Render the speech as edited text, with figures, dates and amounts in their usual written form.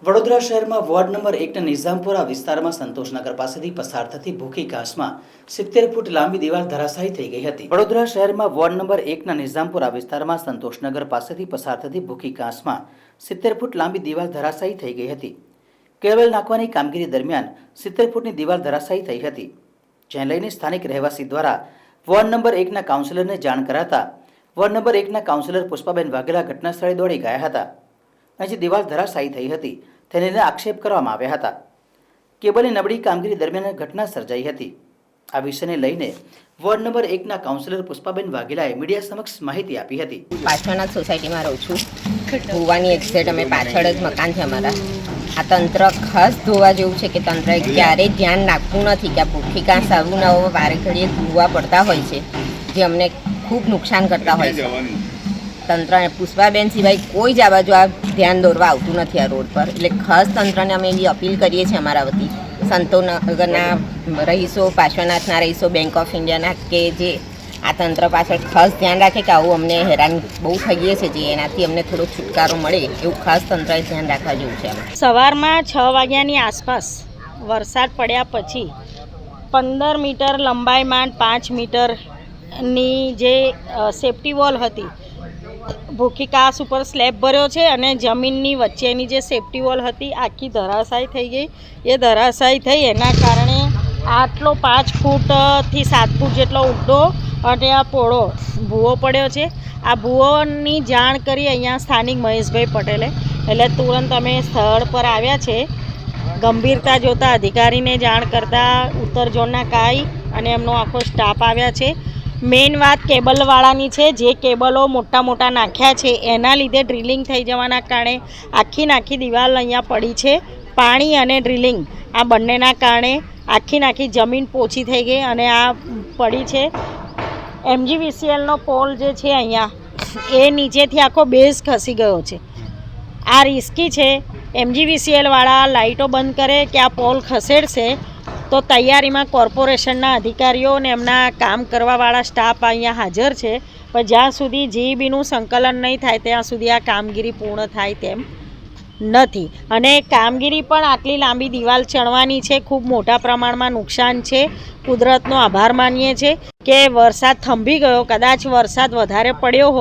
વડોદરા શહેરમાં ward number 1ના Nizampura વિસ્તારમાં સંતોષનગર પાસેથી પસાર થતી ભૂખી ઘાસમાં 70 ફૂટ લાંબી દિવાલ ધરાશાયી થઈ ગઈ હતી। વડોદરા શહેરમાં વોર્ડ નંબર 1ના નિઝામપુરા વિસ્તારમાં સંતોષનગર પાસેથી પસાર થતી ભૂખી ઘાસમાં 70 ફૂટ લાંબી દિવાલ ધરાશાયી થઈ ગઈ હતી। કેબલ નાખવાની કામગીરી દરમિયાન 70 ફૂટની દિવાલ ધરાશાયી થઈ હતી, જેને લઈને સ્થાનિક રહેવાસી દ્વારા વોર્ડ નંબર 1ના કાઉન્સિલરને જાણ કરાતા વોર્ડ નંબર 1ના કાઉન્સિલર પુષ્પાબેન વાઘેલા ઘટના સ્થળે દોડી ગયા હતા। અહીં દિવાલ ધરાશાયી થઈ હતી તેને લઈને આક્ષેપ કરવામાં આવ્યા હતા। કેબલની નબળી કામગીરી દરમિયાન ઘટના સર્જાઈ હતી। આ વિષયને લઈને વોર્ડ નંબર 1ના કાઉન્સિલર પુષ્પાબેન વાઘેલાએ મીડિયા સમક્ષ માહિતી આપી હતી। પાછળના સોસાયટીમાં રહું છું, ધોવાની એક્ઝેક્ટ અમે પાછળ જ મકાન છે અમારા। આ તંત્ર ખાસ ધોવા જેવું છે કે તંત્રએ ક્યારેય ધ્યાન રાખવું નથી કે આ ભૂખી ઘાસ આવું નવો વારે ઘડીએ ધોવા પડતા હોય છે, જે અમને ખૂબ નુકસાન કરતા હોય છે। તંત્રને પુષ્પાબેન સિવાય કોઈ જ આ બાજુ આ ધ્યાન દોરવા આવતું નથી આ રોડ પર, એટલે ખાસ તંત્રને અમે એવી અપીલ કરીએ છીએ અમારા વતી સંતોષનગરના રહીશો, પાર્શ્વનાથના રહીશો, બેંક ઓફ ઇન્ડિયાના, કે જે આ તંત્ર પાછળ ખાસ ધ્યાન રાખે કે આવું અમને હેરાન બહુ થઈએ છે, જે એનાથી અમને થોડો છુટકારો મળે એવું ખાસ તંત્રએ ધ્યાન રાખવા જેવું છે। સવારમાં 6 વાગ્યાની આસપાસ વરસાદ પડ્યા પછી 15 મીટર લંબાઈમાં 5 મીટરની જે સેફ્ટી વોલ હતી, ભૂખી ઘાસ ઉપર સ્લેબ ભર્યો છે અને જમીનની વચ્ચેની જે સેફ્ટી વોલ હતી આખી ધરાશાયી થઈ ગઈ। એ ધરાશાયી થઈ એના કારણે આટલો 5 ફૂટથી 7 ફૂટ જેટલો ઊંડો અને આ પહોળો ભૂવો પડ્યો છે। આ ભૂવોની જાણ કરી અહીંયા સ્થાનિક મહેશભાઈ પટેલે, એટલે તુરંત અમે સ્થળ પર આવ્યા છે। ગંભીરતા જોતા અધિકારીને જાણ કરતાં ઉત્તર ઝોનના કાઈ અને એમનો આખો સ્ટાફ આવ્યા છે। મેઇન વાત કેબલવાળાની છે, જે કેબલો મોટા નાખ્યા છે એના લીધે ડ્રિલિંગ થઈ જવાના કારણે આખી દિવાલ અહીંયા પડી છે। પાણી અને ડ્રિલિંગ આ બંનેના કારણે આખી જમીન પોચી થઈ ગઈ અને આ પડી છે। MGVCLનો પોલ જે છે અહીંયા એ નીચેથી આખો બેઝ ખસી ગયો છે। આ રિસ્કી છે। MGVCLવાળા લાઇટો બંધ કરે કે આ પોલ ખસેડશે તો તૈયારીમાં કોર્પોરેશનના અધિકારીઓ અને એમના કામ કરવાવાળા સ્ટાફ અહીંયા હાજર છે, પણ જ્યાં સુધી GEBનું સંકલન નહીં થાય ત્યાં સુધી આ કામગીરી પૂર્ણ થાય તેમ નથી। અને કામગીરી પણ આટલી લાંબી દિવાલ ચણવાની છે, ખૂબ મોટા પ્રમાણમાં નુકસાન છે। કુદરતનો આભાર માનીએ છીએ કે વરસાદ થંભી ગયો, કદાચ વરસાદ વધારે પડ્યો હોત